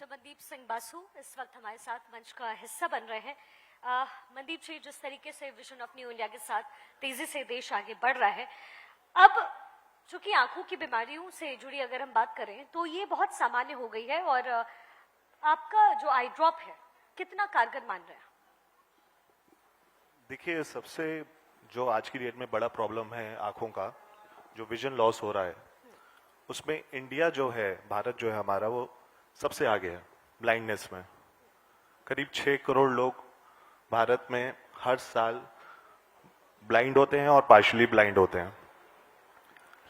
Doctor Mandeep Singh Basu इस वक्त हमारे साथ मंच का हिस्सा बन रहे हैं। मनदीप जी, जिस तरीके से विजन ऑफ न्यू इंडिया के साथ तेजी से देश आगे बढ़ रहा है, अब चूंकि आंखों की बीमारियों से जुड़ी अगर हम बात करें तो ये बहुत सामान्य हो गई है, और आपका जो आई ड्रॉप है कितना कारगर मान रहे हैं? देखिए, सबसे जो आज की डेट में बड़ा प्रॉब्लम है आंखों का, जो विजन लॉस हो रहा है, उसमें इंडिया जो है, भारत जो है हमारा, वो सबसे आगे है ब्लाइंडनेस में। करीब 6 करोड़ लोग भारत में हर साल ब्लाइंड होते हैं और पार्शली ब्लाइंड होते हैं।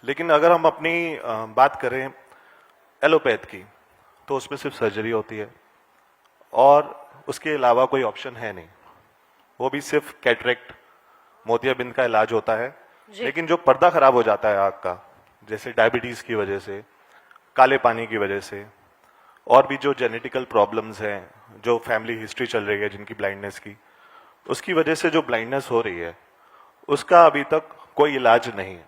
लेकिन अगर हम अपनी बात करें एलोपैथ की, तो उसमें सिर्फ सर्जरी होती है और उसके अलावा कोई ऑप्शन है नहीं। वो भी सिर्फ कैटरेक्ट, मोतियाबिंद का इलाज होता है। लेकिन जो पर्दा खराब हो जाता है आंख का, जैसे डायबिटीज की वजह से, काले पानी की वजह से, और भी जो जेनेटिकल प्रॉब्लम्स हैं, जो फैमिली हिस्ट्री चल रही है जिनकी ब्लाइंडनेस की, उसकी वजह से जो ब्लाइंडनेस हो रही है उसका अभी तक कोई इलाज नहीं है।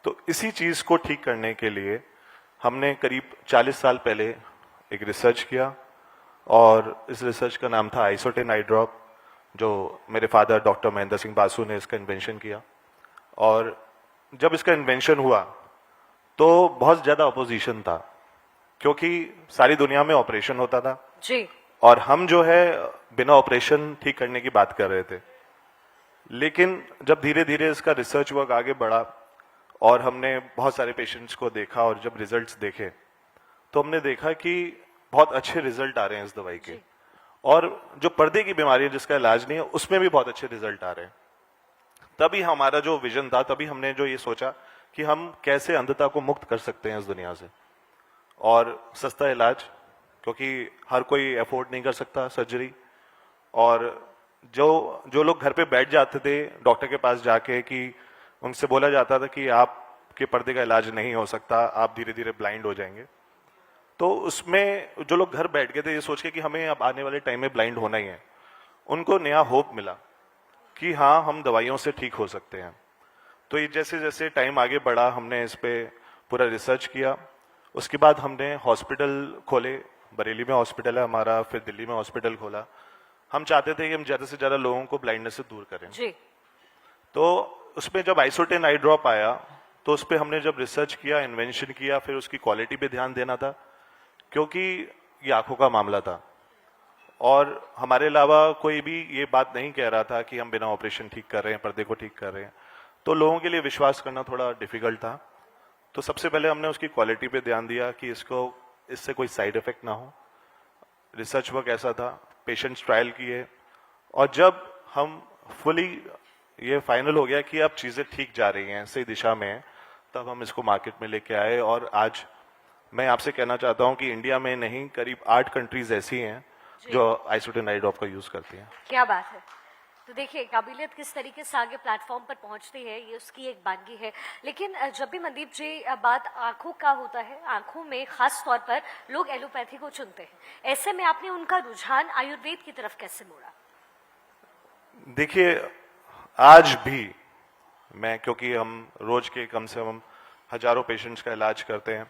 तो इसी चीज को ठीक करने के लिए हमने करीब 40 साल पहले एक रिसर्च किया, और इस रिसर्च का नाम था आइसोटेन आई ड्रॉप, जो मेरे फादर डॉक्टर महेंद्र सिंह बासु ने इसका इन्वेंशन किया। और जब इसका इन्वेंशन हुआ तो बहुत ज्यादा अपोजिशन था, क्योंकि सारी दुनिया में ऑपरेशन होता था जी, और हम जो है बिना ऑपरेशन ठीक करने की बात कर रहे थे। लेकिन जब धीरे धीरे इसका रिसर्च वर्क आगे बढ़ा और हमने बहुत सारे पेशेंट्स को देखा, और जब रिजल्ट्स देखे तो हमने देखा कि बहुत अच्छे रिजल्ट आ रहे हैं इस दवाई के, और जो पर्दे की बीमारी है जिसका इलाज नहीं है, उसमें भी बहुत अच्छे रिजल्ट आ रहे हैं। तभी हमारा जो विजन था, तभी हमने जो ये सोचा कि हम कैसे अंधता को मुक्त कर सकते हैं इस दुनिया से, और सस्ता इलाज, क्योंकि हर कोई अफोर्ड नहीं कर सकता सर्जरी। और जो लोग घर पे बैठ जाते थे डॉक्टर के पास जाके, कि उनसे बोला जाता था कि आपके पर्दे का इलाज नहीं हो सकता, आप धीरे धीरे ब्लाइंड हो जाएंगे, तो उसमें जो लोग घर बैठ गए थे ये सोच के कि हमें अब आने वाले टाइम में ब्लाइंड होना ही है, उनको नया होप मिला कि हाँ, हम दवाइयों से ठीक हो सकते हैं। तो ये जैसे जैसे टाइम आगे बढ़ा, हमने इस पे पूरा रिसर्च किया। उसके बाद हमने हॉस्पिटल खोले, बरेली में हॉस्पिटल है हमारा, फिर दिल्ली में हॉस्पिटल खोला। हम चाहते थे कि हम ज्यादा से ज्यादा लोगों को ब्लाइंडनेस से दूर करें जी। तो उसमें जब आइसोटेन आई ड्रॉप आया तो उस पर हमने जब रिसर्च किया, इन्वेंशन किया, फिर उसकी क्वालिटी पे ध्यान देना था, क्योंकि ये आंखों का मामला था और हमारे अलावा कोई भी ये बात नहीं कह रहा था कि हम बिना ऑपरेशन ठीक कर रहे हैं, पर्दे को ठीक कर रहे हैं। तो लोगों के लिए विश्वास करना थोड़ा डिफिकल्ट था। तो सबसे पहले हमने उसकी क्वालिटी पे ध्यान दिया कि इससे कोई साइड इफेक्ट ना हो। रिसर्च वर्क ऐसा था, पेशेंट्स ट्रायल किए, और जब हम फुली ये फाइनल हो गया कि अब चीजें ठीक जा रही हैं, सही दिशा में हैं, तब हम इसको मार्केट में लेके आए। और आज मैं आपसे कहना चाहता हूं कि इंडिया में नहीं, करीब 8 कंट्रीज ऐसी हैं जो आइसोटेन आई ड्रॉप का यूज करती हैं। क्या बात है। तो देखिए, काबिलियत किस तरीके से आगे प्लेटफॉर्म पर पहुंचती है, ये उसकी एक बानगी है। लेकिन जब भी मनदीप जी बात आंखों का होता है, आंखों में खास तौर पर लोग एलोपैथी को चुनते हैं, ऐसे में आपने उनका रुझान आयुर्वेद की तरफ कैसे मोड़ा? देखिए, आज भी मैं, क्योंकि हम रोज के कम से कम हजारों पेशेंट्स का इलाज करते हैं,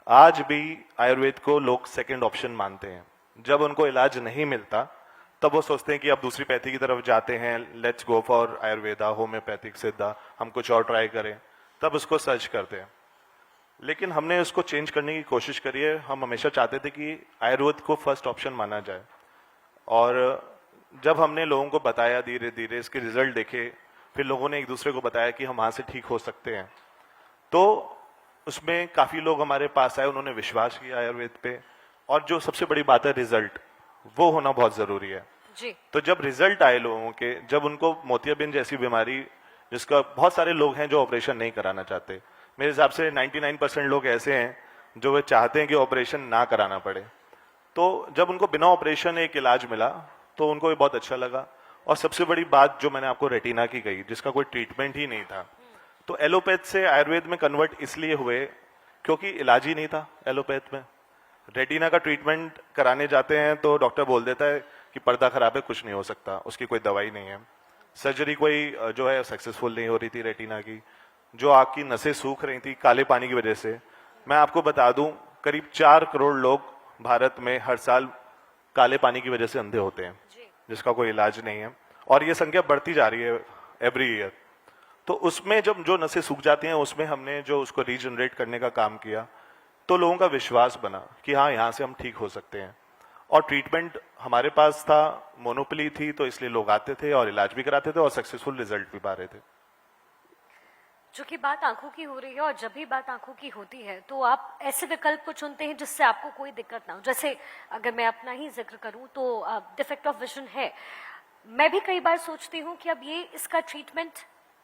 आज भी आयुर्वेद को लोग सेकंड ऑप्शन मानते हैं। जब उनको इलाज नहीं मिलता तब वो सोचते हैं कि अब दूसरी पैथी की तरफ जाते हैं, let's go for Ayurveda, homeopathic, सिद्धा, हम कुछ और ट्राई करें, तब उसको सर्च करते हैं। लेकिन हमने उसको चेंज करने की कोशिश करी है। हम हमेशा चाहते थे कि आयुर्वेद को फर्स्ट ऑप्शन माना जाए, और जब हमने लोगों को बताया, धीरे धीरे इसके रिजल्ट देखे, फिर लोगों ने एक दूसरे को बताया कि हम वहां से ठीक हो सकते हैं, तो उसमें काफी लोग हमारे पास आए, उन्होंने विश्वास किया आयुर्वेद पे। और जो सबसे बड़ी बात है, रिजल्ट, वो होना बहुत जरूरी है जी। तो जब रिजल्ट आए लोगों के, जब उनको मोतियाबिंद जैसी बीमारी, जिसका बहुत सारे लोग हैं जो ऑपरेशन नहीं कराना चाहते, मेरे हिसाब से 99% लोग ऐसे हैं जो वे चाहते हैं कि ऑपरेशन ना कराना पड़े, तो जब उनको बिना ऑपरेशन एक इलाज मिला तो उनको ये बहुत अच्छा लगा। और सबसे बड़ी बात जो मैंने आपको रेटिना की कही, जिसका कोई ट्रीटमेंट ही नहीं था, तो एलोपैथ से आयुर्वेद में कन्वर्ट इसलिए हुए क्योंकि इलाज ही नहीं था एलोपैथ में। रेटिना का ट्रीटमेंट कराने जाते हैं तो डॉक्टर बोल देता है कि पर्दा खराब है, कुछ नहीं हो सकता, उसकी कोई दवाई नहीं है। सर्जरी कोई जो है सक्सेसफुल नहीं हो रही थी रेटिना की। जो आंख की नसें सूख रही थी काले पानी की वजह से, मैं आपको बता दूं, करीब 4 करोड़ लोग भारत में हर साल काले पानी की वजह से अंधे होते हैं, जी जिसका कोई इलाज नहीं है, और ये संख्या बढ़ती जा रही है एवरी ईयर। तो उसमें जब जो नसें सूख जाती हैं, उसमें हमने जो उसको रीजनरेट करने का काम किया, तो लोगों का विश्वास बना कि हाँ, यहाँ से हम ठीक हो सकते हैं। और ट्रीटमेंट हमारे पास था, मोनोपोली थी, तो इसलिए लोग आते थे और इलाज भी कराते थे और सक्सेसफुल रिजल्ट भी पा रहे थे। जो कि बात आंखों की हो रही है, और जब भी बात आंखों की होती है तो आप ऐसे विकल्प को चुनते हैं जिससे आपको कोई दिक्कत ना हो। जैसे अगर मैं अपना ही जिक्र करूं तो डिफेक्ट ऑफ विजन है। मैं भी कई बार सोचती हूँ कि अब ये इसका ट्रीटमेंट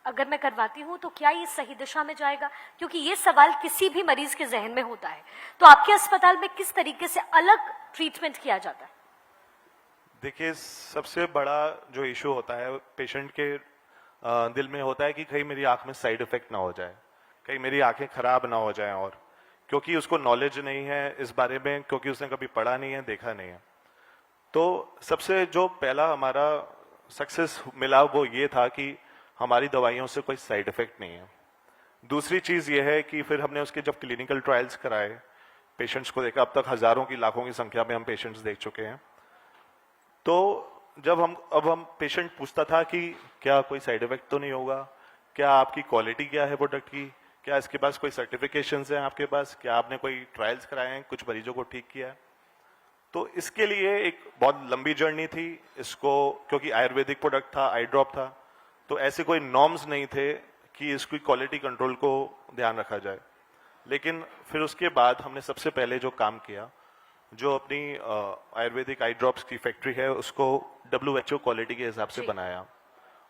अगर मैं करवाती हूँ तो क्या ये सही दिशा में जाएगा, क्योंकि ये सवाल किसी भी मरीज के जहन में होता है। तो आपके अस्पताल में किस तरीके से अलग ट्रीटमेंट किया जाता है? देखिए, सबसे बड़ा जो इशू होता है पेशेंट के दिल में होता है कि कहीं मेरी आंख में साइड इफेक्ट ना हो जाए, कहीं मेरी आंखें खराब ना हो जाएं, और क्योंकि उसको नॉलेज नहीं है इस बारे में, क्योंकि उसने कभी पढ़ा नहीं है, देखा नहीं है। तो सबसे जो पहला हमारा सक्सेस मिला वो ये था कि हमारी दवाइयों से कोई साइड इफेक्ट नहीं है। दूसरी चीज ये है कि फिर हमने उसके जब क्लिनिकल ट्रायल्स कराए, पेशेंट्स को देखा, अब तक हजारों की लाखों की संख्या में हम पेशेंट्स देख चुके हैं। तो जब हम पेशेंट पूछता था कि क्या कोई साइड इफेक्ट तो नहीं होगा, क्या आपकी क्वालिटी क्या है प्रोडक्ट की, क्या इसके पास कोई सर्टिफिकेशंस हैं आपके पास, क्या आपने कोई ट्रायल्स कराए हैं, कुछ मरीजों को ठीक किया है। तो इसके लिए एक बहुत लंबी जर्नी थी इसको, क्योंकि आयुर्वेदिक प्रोडक्ट था, आई ड्रॉप था, तो ऐसे कोई नॉर्म्स नहीं थे कि इसकी क्वालिटी कंट्रोल को ध्यान रखा जाए। लेकिन फिर उसके बाद हमने सबसे पहले जो काम किया, जो अपनी आयुर्वेदिक आई ड्रॉप्स की फैक्ट्री है उसको WHO क्वालिटी के हिसाब से बनाया,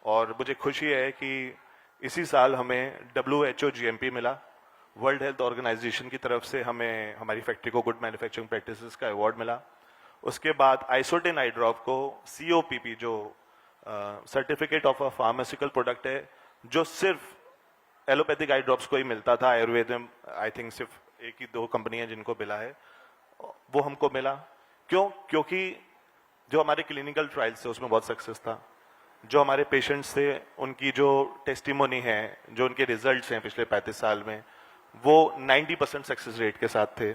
और मुझे खुशी है कि इसी साल हमें WHO GMP मिला। वर्ल्ड हेल्थ ऑर्गेनाइजेशन की तरफ से हमें हमारी फैक्ट्री को गुड मैन्युफैक्चरिंग प्रैक्टिसेस का अवार्ड मिला। उसके बाद आइसोटेन आई ड्रॉप को COPP, जो certificate of a pharmaceutical product है, जो सिर्फ एलोपैथिक आई ड्रॉप्स को ही मिलता था, आयुर्वेद में आई थिंक सिर्फ एक ही 2 कंपनी है जिनको मिला है, वो हमको मिला। क्यों? क्योंकि जो हमारे क्लिनिकल ट्रायल्स थे उसमें बहुत सक्सेस था, जो हमारे पेशेंट्स थे उनकी जो टेस्टिमोनी है, जो उनके रिजल्ट्स हैं पिछले 35 साल में, वो 90% सक्सेस रेट के साथ थे।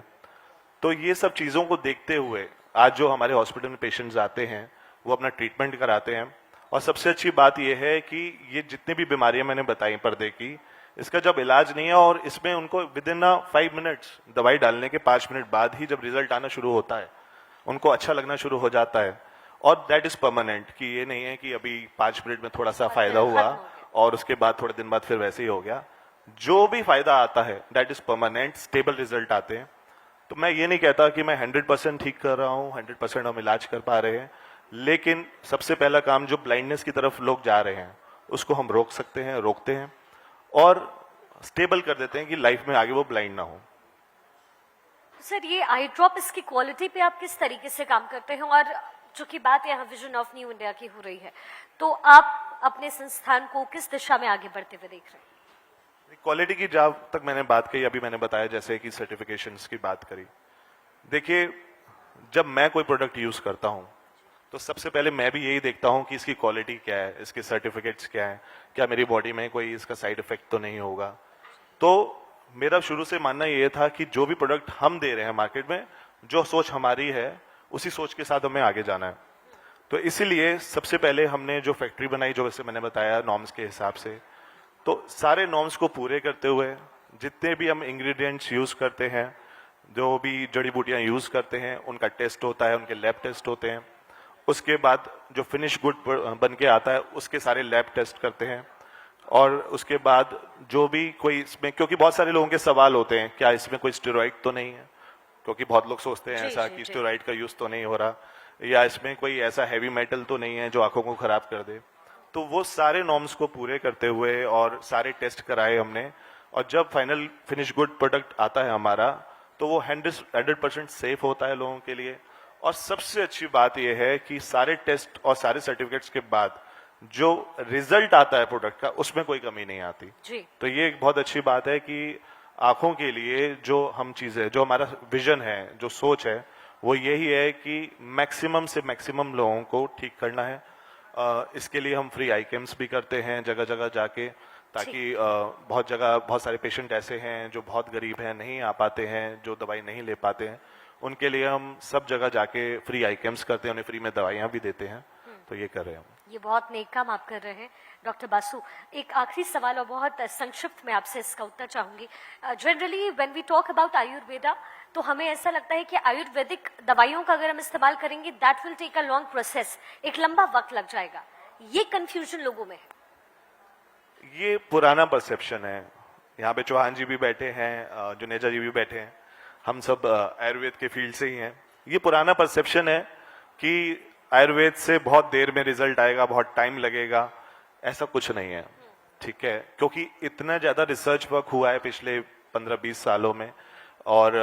तो ये सब चीज़ों को देखते हुए आज जो हमारे हॉस्पिटल में पेशेंट्स आते हैं वो अपना ट्रीटमेंट कराते हैं। और सबसे अच्छी बात यह है कि ये जितनी भी बीमारियां मैंने बताई पर्दे की, इसका जब इलाज नहीं है, और इसमें उनको विद इन 5 मिनट्स, दवाई डालने के 5 मिनट बाद ही जब रिजल्ट आना शुरू होता है, उनको अच्छा लगना शुरू हो जाता है। और दैट इज परमानेंट, कि ये नहीं है कि अभी 5 मिनट में थोड़ा सा फायदा हुआ और उसके बाद थोड़े दिन बाद फिर वैसे ही हो गया। जो भी फायदा आता है that is permanent, stable result आते हैं। तो मैं ये नहीं कहता कि मैं 100% ठीक कर रहा हूँ, 100% हम इलाज कर पा रहे हैं, लेकिन सबसे पहला काम जो ब्लाइंडनेस की तरफ लोग जा रहे हैं उसको हम रोक सकते हैं, रोकते हैं और स्टेबल कर देते हैं कि लाइफ में आगे वो ब्लाइंड ना हो। सर, ये आई ड्रॉप, इसकी क्वालिटी पे आप किस तरीके से काम करते हैं? और जो कि बात यहाँ विजन ऑफ न्यू इंडिया की हो रही है, तो आप अपने संस्थान को किस दिशा में आगे बढ़ते हुए देख रहे हैं? क्वालिटी की जब तक मैंने बात कही, अभी मैंने बताया जैसे कि सर्टिफिकेशंस की बात करी। देखिए, जब मैं कोई प्रोडक्ट यूज करता हूं तो सबसे पहले मैं भी यही देखता हूं कि इसकी क्वालिटी क्या है, इसके सर्टिफिकेट्स क्या है, क्या मेरी बॉडी में कोई इसका साइड इफेक्ट तो नहीं होगा। तो मेरा शुरू से मानना ये था कि जो भी प्रोडक्ट हम दे रहे हैं मार्केट में, जो सोच हमारी है उसी सोच के साथ हमें आगे जाना है। तो इसीलिए सबसे पहले हमने जो फैक्ट्री बनाई, जो वैसे मैंने बताया नॉर्म्स के हिसाब से, तो सारे नॉर्म्स को पूरे करते हुए जितने भी हम इंग्रेडिएंट्स यूज करते हैं, जो भी जड़ी बूटियां यूज करते हैं, उनका टेस्ट होता है, उनके लैब टेस्ट होते हैं। उसके बाद जो फिनिश गुड बन के आता है उसके सारे लैब टेस्ट करते हैं। और उसके बाद जो भी कोई इसमें, क्योंकि बहुत सारे लोगों के सवाल होते हैं, क्या इसमें कोई स्टेरॉइड तो नहीं है, क्योंकि बहुत लोग सोचते हैं ऐसा कि स्टेरॉइड का यूज तो नहीं हो रहा, या इसमें कोई ऐसा हैवी मेटल तो नहीं है जो आंखों को खराब कर दे। तो वो सारे नॉर्म्स को पूरे करते हुए और सारे टेस्ट कराए हमने, और जब फाइनल फिनिश गुड प्रोडक्ट आता है हमारा, तो वो 100% सेफ होता है लोगों के लिए। और सबसे अच्छी बात यह है कि सारे टेस्ट और सारे सर्टिफिकेट्स के बाद जो रिजल्ट आता है प्रोडक्ट का, उसमें कोई कमी नहीं आती जी। तो ये एक बहुत अच्छी बात है कि आंखों के लिए जो हम चीजें, जो हमारा विजन है, जो सोच है, वो यही है कि मैक्सिमम से मैक्सिमम लोगों को ठीक करना है। इसके लिए हम फ्री आई कैम्प्स भी करते हैं जगह जगह जाके, ताकि बहुत सारे पेशेंट ऐसे हैं जो बहुत गरीब हैं, नहीं आ पाते हैं, जो दवाई नहीं ले पाते हैं, उनके लिए हम सब जगह जाके फ्री आई कैम्प्स करते हैं, उन्हें फ्री में दवाइयाँ भी देते हैं, तो ये कर रहे हैं हम। ये बहुत नेक काम आप कर रहे हैं डॉक्टर बासु। एक आखिरी सवाल और बहुत संक्षिप्त में आपसे इसका उत्तर चाहूंगी। Generally when we talk about Ayurveda तो हमें ऐसा लगता है कि आयुर्वेदिक दवाइयों का अगर हम इस्तेमाल करेंगे that will take a long process, एक लंबा वक्त लग जाएगा। ये कंफ्यूजन लोगों में है। ये पुराना परसेप्शन है। यहाँ पे चौहान जी भी बैठे हैं, जुनेजा जी भी बैठे हैं, हम सब आयुर्वेद के फील्ड से ही हैं। ये पुराना परसेप्शन है कि आयुर्वेद से बहुत देर में रिजल्ट आएगा, बहुत टाइम लगेगा, ऐसा कुछ नहीं है, ठीक है। क्योंकि इतना ज्यादा रिसर्च वर्क हुआ है पिछले 15-20 सालों में, और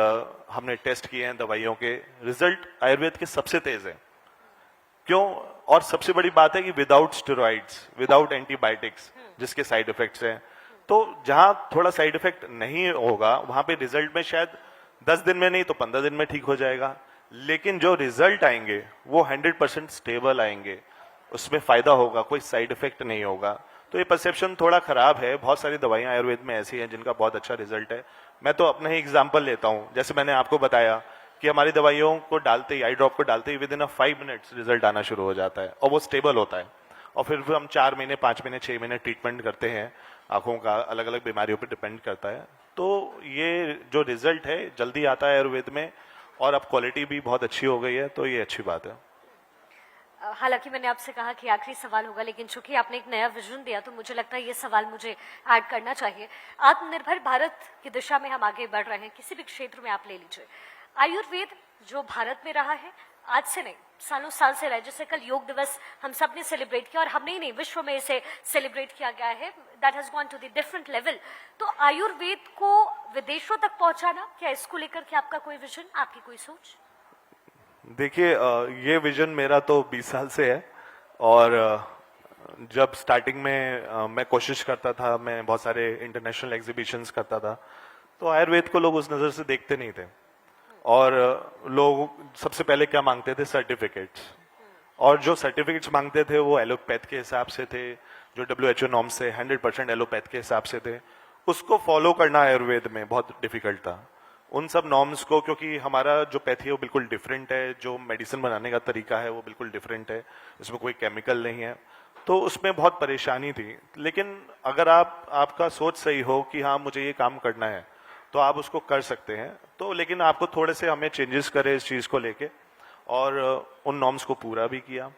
हमने टेस्ट किए हैं दवाइयों के, रिजल्ट आयुर्वेद के सबसे तेज है। क्यों? और सबसे बड़ी बात है कि विदाउट स्टेरॉइड्स, विदाउट एंटीबायोटिक्स, जिसके साइड इफेक्ट्स हैं। तो जहां थोड़ा साइड इफेक्ट नहीं होगा वहां पे रिजल्ट में शायद 10 दिन में नहीं तो 15 दिन में ठीक हो जाएगा, लेकिन जो रिजल्ट आएंगे वो 100% स्टेबल आएंगे, उसमें फायदा होगा, कोई साइड इफेक्ट नहीं होगा। तो ये परसेप्शन थोड़ा खराब है। बहुत सारी दवाइयां आयुर्वेद में ऐसी हैं जिनका बहुत अच्छा रिजल्ट है। मैं तो अपना ही एग्जांपल लेता हूं, जैसे मैंने आपको बताया कि हमारी दवाइयों को डालते ही, आई ड्रॉप को डालते ही विद इन 5 मिनट्स रिजल्ट आना शुरू हो जाता है और वो स्टेबल होता है। और फिर हम 4 महीने, 5 महीने, 6 महीने ट्रीटमेंट करते हैं। आंखों का अलग अलग बीमारियों पर डिपेंड करता है। तो ये जो रिजल्ट है जल्दी आता है आयुर्वेद में, और अब क्वालिटी भी बहुत अच्छी हो गई है, तो ये अच्छी बात है। हालांकि मैंने आपसे कहा कि आखिरी सवाल होगा, लेकिन चूंकि आपने एक नया विजन दिया तो मुझे लगता है ये सवाल मुझे ऐड करना चाहिए। आत्मनिर्भर भारत की दिशा में हम आगे बढ़ रहे हैं, किसी भी क्षेत्र में आप ले लीजिए। आयुर्वेद जो भारत में रहा है, आज से नहीं सालों साल से रहा, जैसे कल योग दिवस हम सब ने सेलिब्रेट किया और हमने ही नहीं विश्व में इसे सेलिब्रेट किया गया है, that has gone to the different level. तो आयुर्वेद को विदेशों तक पहुंचाना, क्या इसको लेकर के आपका कोई विजन, आपकी कोई सोच? देखिए, ये विजन मेरा तो 20 साल से है, और जब स्टार्टिंग में मैं कोशिश करता था, मैं बहुत सारे इंटरनेशनल एग्जीबिशंस करता था, तो आयुर्वेद को लोग उस नज़र से देखते नहीं थे। और लोग सबसे पहले क्या मांगते थे? सर्टिफिकेट्स। और जो सर्टिफिकेट्स मांगते थे वो एलोपैथ के हिसाब से थे, जो WHO नॉर्म से 100% एलोपैथ के हिसाब से थे। उसको फॉलो करना आयुर्वेद में बहुत डिफिकल्ट था, उन सब नॉर्म्स को, क्योंकि हमारा जो पैथी है वो बिल्कुल डिफरेंट है, जो मेडिसिन बनाने का तरीका है वो बिल्कुल डिफरेंट है, इसमें कोई केमिकल नहीं है, तो उसमें बहुत परेशानी थी। लेकिन अगर आपका सोच सही हो कि हाँ मुझे ये काम करना है, तो आप उसको कर सकते हैं। तो लेकिन आपको थोड़े से हमें चेंजेस करे इस चीज़ को लेके, और उन नॉर्म्स को पूरा भी किया।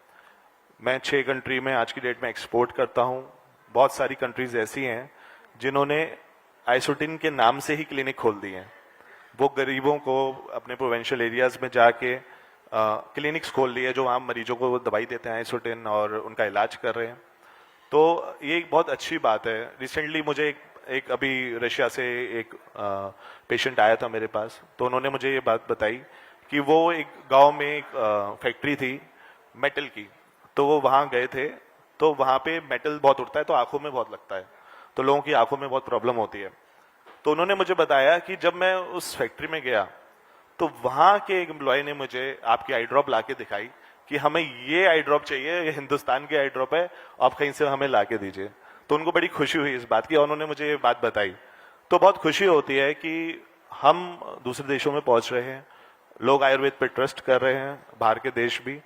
मैं 6 कंट्री में आज की डेट में एक्सपोर्ट करता हूँ। बहुत सारी कंट्रीज ऐसी हैं जिन्होंने आइसोटिन के नाम से ही क्लिनिक खोल दिए हैं। वो गरीबों को अपने प्रोविंशियल एरियाज में जाके क्लिनिक्स खोल लिए, जो वहाँ मरीजों को दवाई देते हैं आइसोटिन, और उनका इलाज कर रहे हैं। तो ये एक बहुत अच्छी बात है। रिसेंटली मुझे एक अभी रशिया से एक पेशेंट आया था मेरे पास, तो उन्होंने मुझे ये बात बताई कि वो एक गांव में एक फैक्ट्री थी मेटल की, तो वो वहाँ गए थे, तो वहाँ पे मेटल बहुत उड़ता है तो आंखों में बहुत लगता है, तो लोगों की आंखों में बहुत प्रॉब्लम होती है। तो उन्होंने मुझे बताया कि जब मैं उस फैक्ट्री में गया तो वहाँ के एक एम्प्लॉय ने मुझे आपकी आई ड्रॉप ला के दिखाई कि हमें ये आई ड्रॉप चाहिए, ये हिंदुस्तान की आई ड्रॉप है, आप कहीं से हमें ला के दीजिए। तो उनको बड़ी खुशी हुई इस बात की, और उन्होंने मुझे ये बात बताई। तो बहुत खुशी होती है कि हम दूसरे देशों में पहुंच रहे हैं, लोग आयुर्वेद पे ट्रस्ट कर रहे हैं, बाहर के देश भी,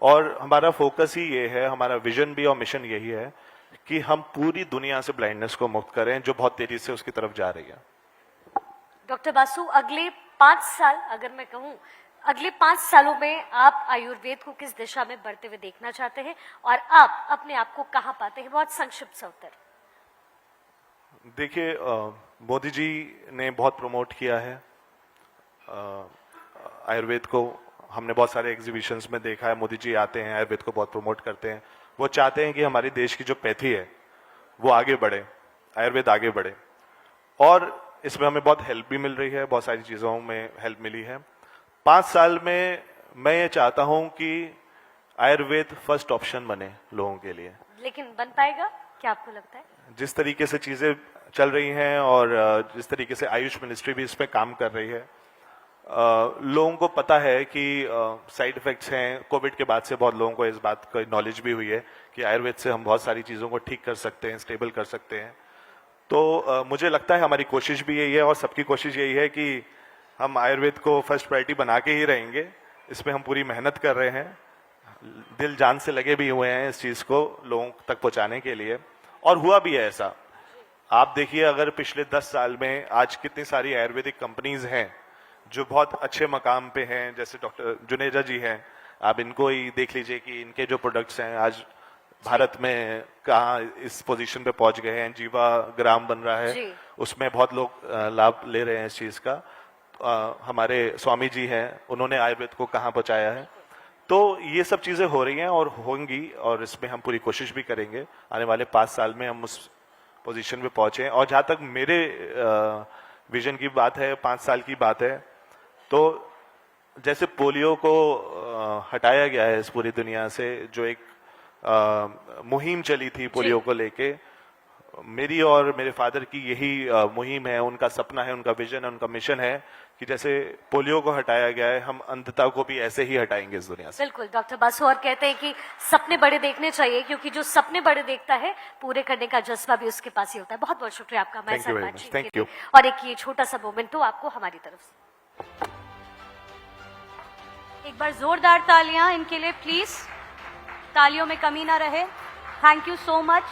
और हमारा फोकस ही ये है, हमारा विजन भी और मिशन यही है कि हम पूरी दुनिया से ब्लाइंडनेस को मुक्त करें, जो बहुत तेजी से उसकी तरफ जा रही है। डॉक्टर बासु, अगले 5 साल अगर मैं कहूं, अगले 5 सालों में आप आयुर्वेद को किस दिशा में बढ़ते हुए देखना चाहते हैं और आप अपने आप को कहां पाते हैं? बहुत संक्षिप्त सा उत्तर। देखिए, मोदी जी ने बहुत प्रमोट किया है आयुर्वेद को। हमने बहुत सारे एग्जीबिशंस में देखा है, मोदी जी आते हैं, आयुर्वेद को बहुत प्रमोट करते हैं। वो चाहते हैं कि हमारे देश की जो पैथी है वो आगे बढ़े, आयुर्वेद आगे बढ़े, और इसमें हमें बहुत हेल्प भी मिल रही है, बहुत सारी चीज़ों में हेल्प मिली है। 5 साल में मैं ये चाहता हूं कि आयुर्वेद फर्स्ट ऑप्शन बने लोगों के लिए। लेकिन बन पाएगा क्या, आपको लगता है? जिस तरीके से चीजें चल रही हैं और जिस तरीके से आयुष मिनिस्ट्री भी इस पे काम कर रही है, लोगों को पता है कि साइड इफेक्ट्स हैं। कोविड के बाद से बहुत लोगों को इस बात का नॉलेज भी हुई है कि आयुर्वेद से हम बहुत सारी चीज़ों को ठीक कर सकते हैं, स्टेबल कर सकते हैं। तो मुझे लगता है हमारी कोशिश भी यही है और सबकी कोशिश यही है कि हम आयुर्वेद को फर्स्ट प्रायोरिटी बना के ही रहेंगे। इसमें हम पूरी मेहनत कर रहे हैं, दिल जान से लगे भी हुए हैं इस चीज को लोगों तक पहुंचाने के लिए, और हुआ भी है ऐसा। आप देखिए अगर पिछले 10 साल में आज कितनी सारी आयुर्वेदिक कंपनीज हैं जो बहुत अच्छे मकाम पे हैं, जैसे डॉक्टर जुनेजा जी हैं, आप इनको ही देख लीजिए कि इनके जो प्रोडक्ट्स हैं आज भारत में कहाँ इस पोजीशन पे पहुंच गए हैं। जीवा ग्राम बन रहा है, उसमें बहुत लोग लाभ ले रहे हैं इस चीज का। हमारे स्वामी जी हैं, उन्होंने आयुर्वेद को कहाँ पहुंचाया है। तो ये सब चीजें हो रही हैं और होंगी, और इसमें हम पूरी कोशिश भी करेंगे आने वाले 5 साल में हम उस पोजीशन पे पहुंचे। और जहां तक मेरे विजन की बात है, 5 साल की बात है, तो जैसे पोलियो को हटाया गया है इस पूरी दुनिया से, जो एक मुहिम चली थी पोलियो को लेके, मेरी और मेरे फादर की यही मुहिम है, उनका सपना है, उनका विजन है, उनका मिशन है कि जैसे पोलियो को हटाया गया है, हम अंधता को भी ऐसे ही हटाएंगे इस दुनिया से। बिल्कुल डॉक्टर बासु, और कहते हैं कि सपने बड़े देखने चाहिए, क्योंकि जो सपने बड़े देखता है पूरे करने का जज्बा भी उसके पास ही होता है। बहुत बहुत शुक्रिया आपका हमारे साथ बातचीत के लिए। और एक ये छोटा सा मोमेंट तो आपको हमारी तरफ से एक बार जोरदार तालियां इनके लिए प्लीज, तालियों में कमी ना रहे। Thank you so much.